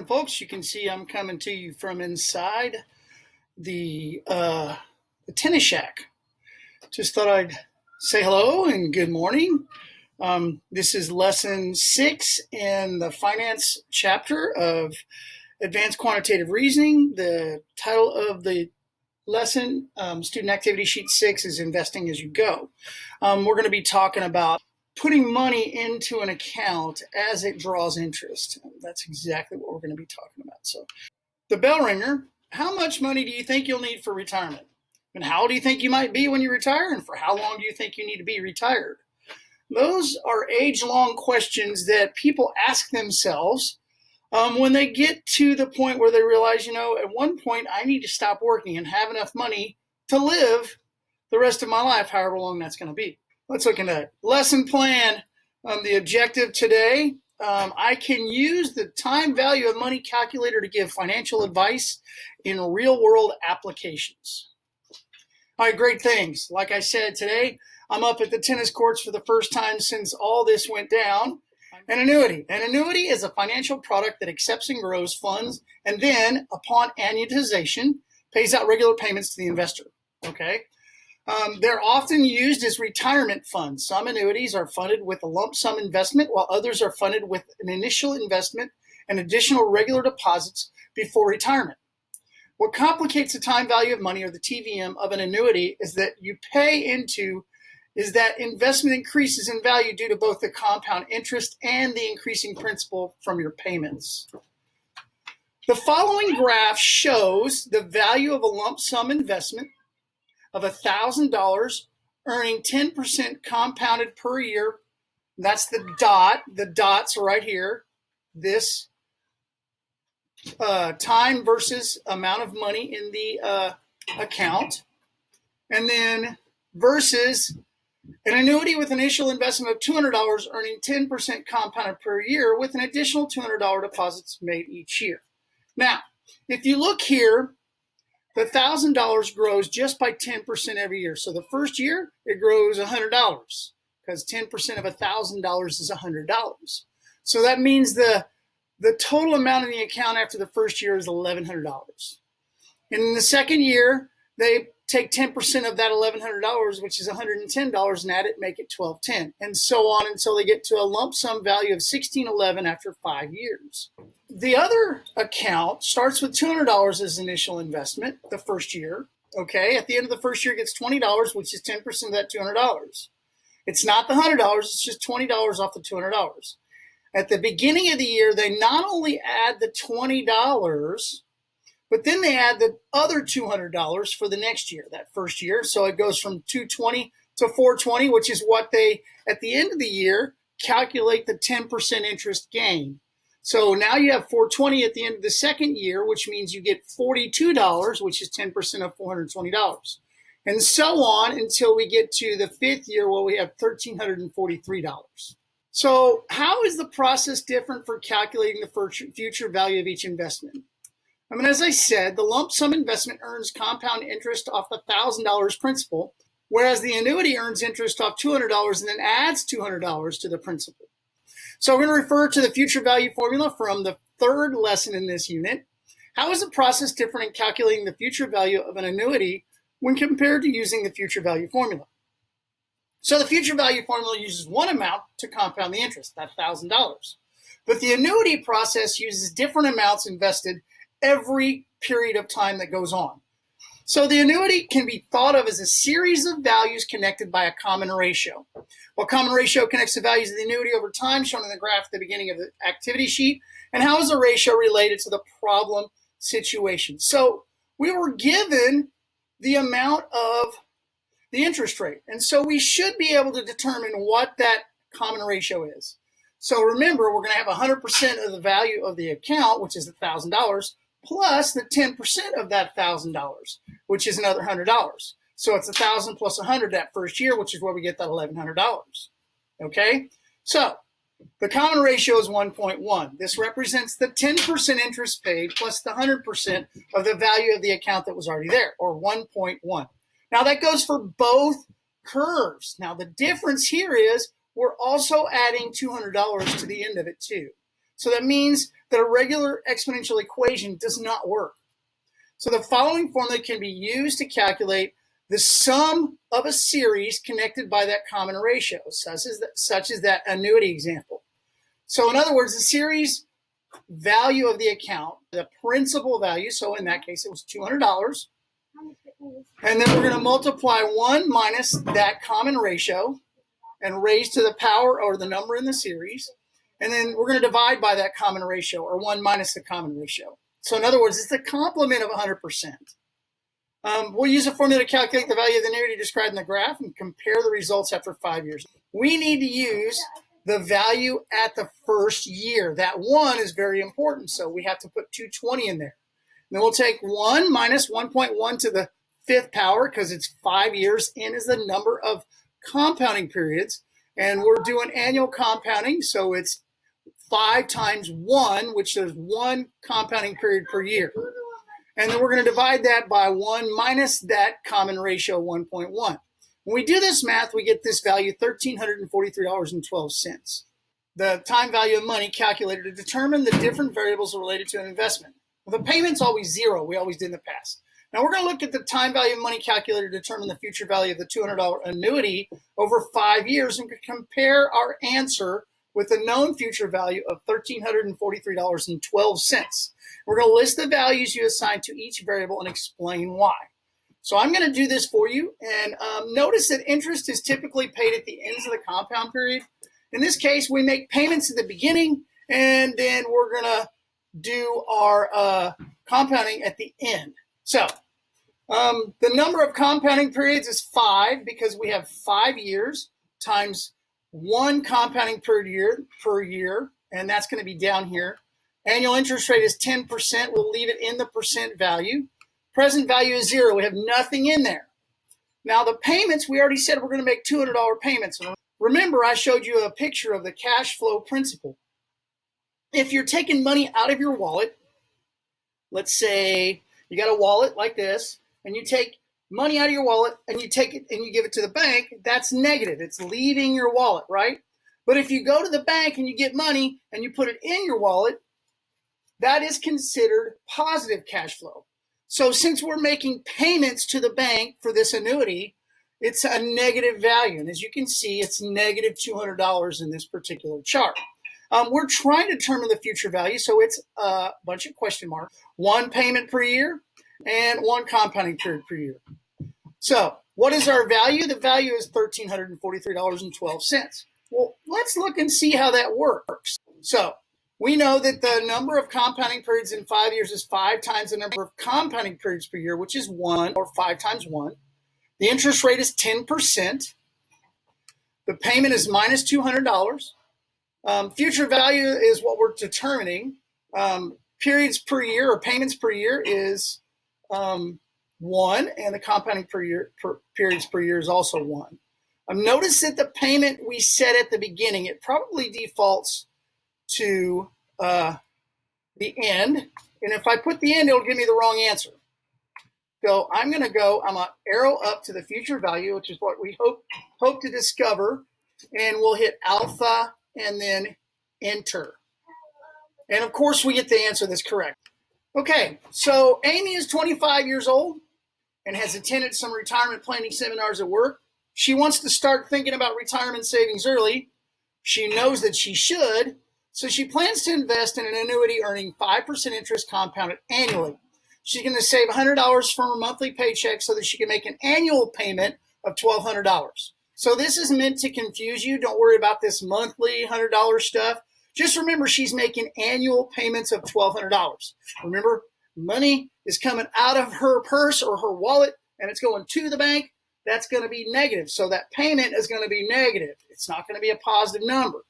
folks. You can see I'm coming to you from inside the tennis shack. Just thought I'd say hello and good morning. This is lesson 6 in the finance chapter of Advanced Quantitative Reasoning. The title of the lesson, student activity sheet 6, is Investing as You Go. We're going to be talking about putting money into an account as it draws interest. That's exactly what we're going to be talking about. So the bell ringer, how much money do you think you'll need for retirement? And how old do you think you might be when you retire? And for how long do you think you need to be retired? Those are age-long questions that people ask themselves when they get to the point where they realize, at one point I need to stop working and have enough money to live the rest of my life, however long that's going to be. Let's look into it. Lesson plan. The objective today, I can use the time value of money calculator to give financial advice in real-world applications. All right, great things. Like I said, today I'm up at the tennis courts for the first time since all this went down. An annuity. An annuity is a financial product that accepts and grows funds and then, upon annuitization, pays out regular payments to the investor. Okay? They're often used as retirement funds. Some annuities are funded with a lump sum investment, while others are funded with an initial investment and additional regular deposits before retirement. What complicates the time value of money, or the TVM, of an annuity is that that investment increases in value due to both the compound interest and the increasing principal from your payments. The following graph shows the value of a lump sum investment of $1,000 earning 10% compounded per year. That's the dot. The dots are right here. This time versus amount of money in the account. And then versus an annuity with initial investment of $200 earning 10% compounded per year with an additional $200 deposits made each year. Now, if you look here, the $1,000 grows just by 10% every year. So the first year, it grows $100 because 10% of $1,000 is $100. So that means the total amount in the account after the first year is $1,100. And in the second year, they take 10% of that $1,100, which is $110, and add it, make it $1,210, and so on until they get to a lump sum value of $1,611 after 5 years. The other account starts with $200 as initial investment the first year. Okay, at the end of the first year, it gets $20, which is 10% of that $200. It's not the $100, it's just $20 off the $200. At the beginning of the year, they not only add the $20, but then they add the other $200 for the next year, that first year. So it goes from $220 to $420, which is what they, at the end of the year, calculate the 10% interest gain. So now you have $420 at the end of the second year, which means you get $42, which is 10% of $420. And so on until we get to the fifth year where we have $1,343. So how is the process different for calculating the future value of each investment? As I said, the lump sum investment earns compound interest off $1,000 principal, whereas the annuity earns interest off $200 and then adds $200 to the principal. So we're going to refer to the future value formula from the third lesson in this unit. How is the process different in calculating the future value of an annuity when compared to using the future value formula? So the future value formula uses one amount to compound the interest, that $1,000. But the annuity process uses different amounts invested every period of time that goes on. So the annuity can be thought of as a series of values connected by a common ratio. Well, common ratio connects the values of the annuity over time, shown in the graph at the beginning of the activity sheet. And how is the ratio related to the problem situation? So we were given the amount of the interest rate. And so we should be able to determine what that common ratio is. So remember, we're going to have 100% of the value of the account, which is $1,000, plus the 10% of that $1,000, which is another $100. So it's 1,000 plus 100 that first year, which is where we get that $1,100. Okay? So the common ratio is 1.1. This represents the 10% interest paid plus the 100% of the value of the account that was already there, or 1.1. Now that goes for both curves. Now the difference here is we're also adding $200 to the end of it too. So that means that a regular exponential equation does not work. So the following formula can be used to calculate the sum of a series connected by that common ratio, such as that annuity example. So in other words, the series value of the account, the principal value, so in that case it was $200, and then we're going to multiply 1 minus that common ratio and raise to the power or the number in the series, and then we're going to divide by that common ratio, or 1 minus the common ratio. So in other words, it's the complement of 100%. We'll use a formula to calculate the value of the annuity described in the graph and compare the results after 5 years. We need to use the value at the first year. That 1 is very important, so we have to put 220 in there. And then we'll take 1 minus 1.1 to the 5th power, because it's 5 years. N is the number of compounding periods, and we're doing annual compounding, so it's 5 times 1, which is 1 compounding period per year. And then we're going to divide that by 1 minus that common ratio, 1.1. When we do this math, we get this value, $1,343.12. The time value of money calculated to determine the different variables related to an investment. Well, the payment's always 0. We always did in the past. Now we're going to look at the time value of money calculated to determine the future value of the $200 annuity over 5 years and compare our answer with the known future value of $1,343.12. We're going to list the values you assigned to each variable and explain why. So I'm going to do this for you, and notice that interest is typically paid at the ends of the compound period. In this case, we make payments at the beginning, and then we're going to do our compounding at the end. So the number of compounding periods is 5, because we have 5 years times 1 compounding per year, and that's going to be down here. Annual interest rate is 10%. We'll leave it in the percent value. Present value is 0. We have nothing in there. Now the payments, we already said we're going to make $200 payments. Remember, I showed you a picture of the cash flow principle. If you're taking money out of your wallet, let's say you got a wallet like this, and you take money out of your wallet and you take it and you give it to the bank, that's negative. It's leaving your wallet, right? But if you go to the bank and you get money and you put it in your wallet, that is considered positive cash flow. So since we're making payments to the bank for this annuity, it's a negative value. And as you can see, it's negative $200 in this particular chart. We're trying to determine the future value, so it's a bunch of question marks. 1 payment per year and 1 compounding period per year. So what is our value? The value is $1,343.12. Well, let's look and see how that works. So we know that the number of compounding periods in 5 years is 5 times the number of compounding periods per year, which is 1, or 5 times 1. The interest rate is 10%. The payment is minus $200. Future value is what we're determining. Periods per year, or payments per year, is 1, and the compounding periods per year is also 1. Notice that the payment we set at the beginning, it probably defaults to the end. And if I put the end, it'll give me the wrong answer. So I'm going to arrow up to the future value, which is what we hope to discover. And we'll hit alpha and then enter. And of course, we get the answer that's correct. Okay, so Amy is 25 years old and has attended some retirement planning seminars at work. She wants to start thinking about retirement savings early. She knows that she should, so she plans to invest in an annuity earning 5% interest compounded annually. She's going to save $100 from her monthly paycheck so that she can make an annual payment of $1,200. So this is meant to confuse you. Don't worry about this monthly $100 stuff. Just remember, she's making annual payments of $1,200. Remember, money is coming out of her purse or her wallet, and it's going to the bank. That's going to be negative. So that payment is going to be negative. It's not going to be a positive number.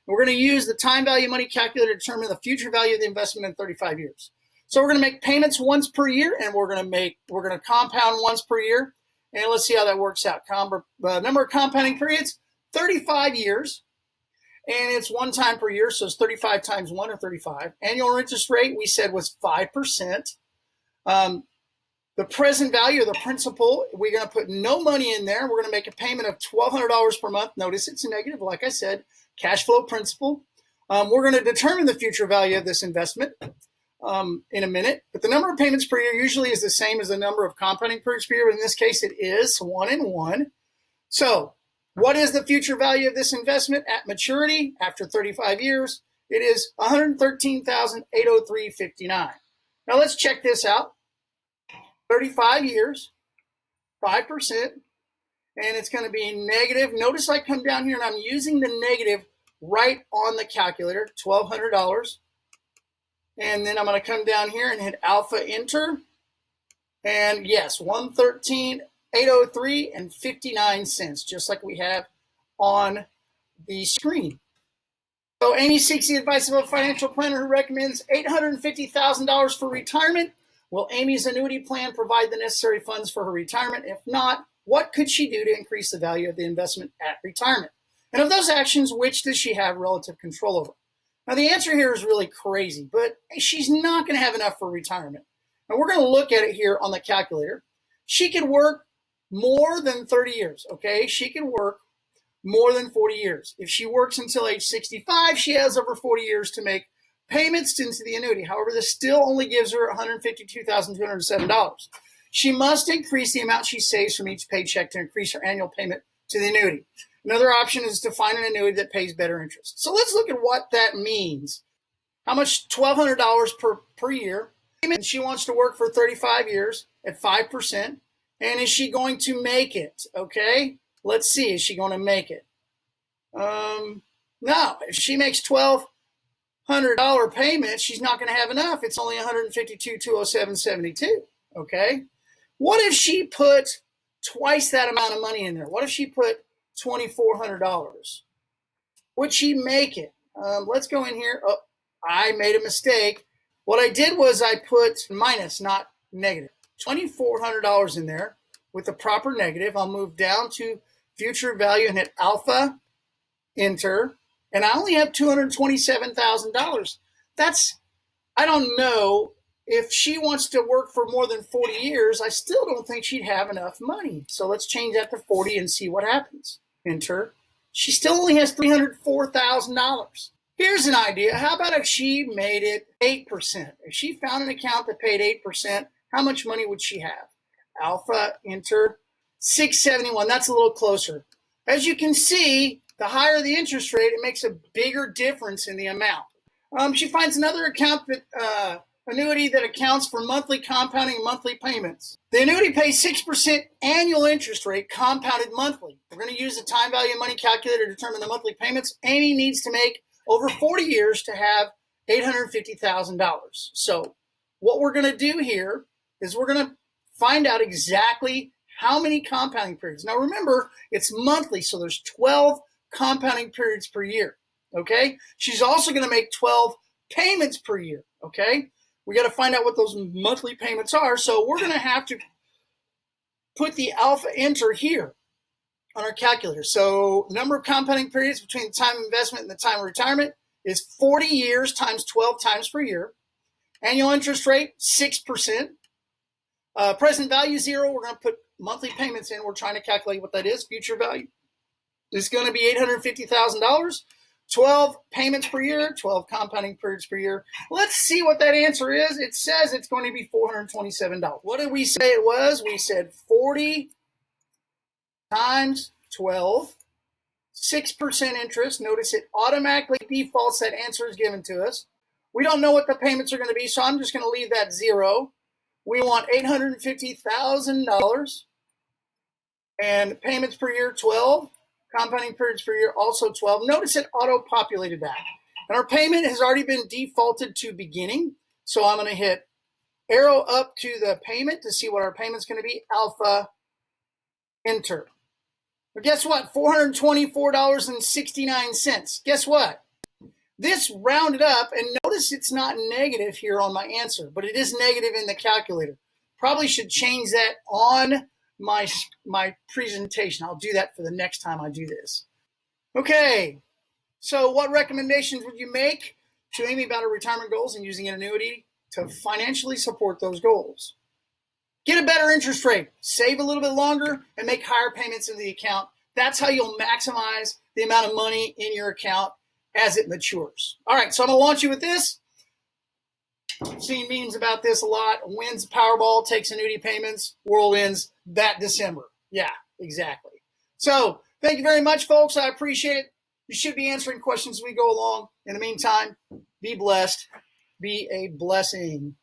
We're going to use the time value of money calculator to determine the future value of the investment in 35 years. So we're going to make payments once per year, and we're going to compound once per year. And let's see how that works out. Number of compounding periods, 35 years. And it's 1 time per year, so it's 35 times 1, or 35. Annual interest rate, we said, was 5%. The present value of the principal, we're going to put no money in there. We're going to make a payment of $1,200 per month. Notice it's negative, like I said, cash flow principal. We're going to determine the future value of this investment in a minute, but the number of payments per year usually is the same as the number of compounding periods per year, but in this case it is 1 and 1. So what is the future value of this investment at maturity after 35 years? It is $113,803.59. Now let's check this out. 35 years, 5%, and it's going to be negative. Notice I come down here and I'm using the negative right on the calculator, $1,200. And then I'm going to come down here and hit alpha enter. And yes, $113,803.59, just like we have on the screen. So Amy seeks the advice of a financial planner who recommends $850,000 for retirement. Will Amy's annuity plan provide the necessary funds for her retirement? If not, what could she do to increase the value of the investment at retirement? And of those actions, which does she have relative control over? Now, the answer here is really crazy, but she's not going to have enough for retirement. And we're going to look at it here on the calculator. She could work more than 30 years, okay? She could work more than 40 years. If she works until age 65, she has over 40 years to make payments into the annuity. However, this still only gives her $152,207. She must increase the amount she saves from each paycheck to increase her annual payment to the annuity. Another option is to find an annuity that pays better interest. So let's look at what that means. How much? $1,200 per year. And she wants to work for 35 years at 5%. And is she going to make it? Okay, let's see. Is she going to make it? No. If she makes $1,200 payment, she's not going to have enough. It's only $152,207.72. Okay. What if she put twice that amount of money in there? What if she put $2,400? Would she make it? Let's go in here. Oh, I made a mistake. What I did was I put minus, not negative. $2,400 in there with the proper negative. I'll move down to future value and hit alpha, enter, and I only have $227,000. I don't know. If she wants to work for more than 40 years, I still don't think she'd have enough money. So let's change that to 40 and see what happens. Enter. She still only has $304,000. Here's an idea. How about if she made it 8%? If she found an account that paid 8%, how much money would she have? Alpha, enter, $671. That's a little closer. As you can see, the higher the interest rate, it makes a bigger difference in the amount. She finds another account annuity that accounts for monthly compounding monthly payments. The annuity pays 6% annual interest rate compounded monthly. We're going to use the time value of money calculator to determine the monthly payments. Amy needs to make over 40 years to have $850,000. So what we're going to do here is we're going to find out exactly how many compounding periods. Now remember, it's monthly, so there's 12 compounding periods per year, okay? She's also going to make 12 payments per year, okay? We got to find out what those monthly payments are. So we're going to have to put the alpha enter here on our calculator. So the number of compounding periods between the time of investment and the time of retirement is 40 years times 12 times per year. Annual interest rate, 6%. Present value, 0. We're going to put monthly payments in. We're trying to calculate what that is. Future value is going to be $850,000. 12 payments per year, 12 compounding periods per year. Let's see what that answer is. It says it's going to be $427. What did we say it was? We said 40 times 12, 6% interest. Notice it automatically defaults that answer is given to us. We don't know what the payments are going to be, so I'm just going to leave that 0. We want $850,000 and payments per year, 12. Compounding periods per year, also 12. Notice it auto-populated that. And our payment has already been defaulted to beginning. So I'm going to hit arrow up to the payment to see what our payment's going to be. Alpha, enter. But guess what? $424.69. Guess what? This rounded up, and notice it's not negative here on my answer, but it is negative in the calculator. Probably should change that on my presentation. I'll do that for the next time I do this. Okay, so what recommendations would you make to Amy about her retirement goals and using an annuity to financially support those goals? Get a better interest rate, save a little bit longer, and make higher payments into the account. That's how you'll maximize the amount of money in your account as it matures. All right, so I'm going to launch you with this. I've seen memes about this a lot. Wins Powerball, takes annuity payments, world ends that December. Yeah, exactly. So thank you very much, folks. I appreciate it. You should be answering questions as we go along. In the meantime, be blessed. Be a blessing.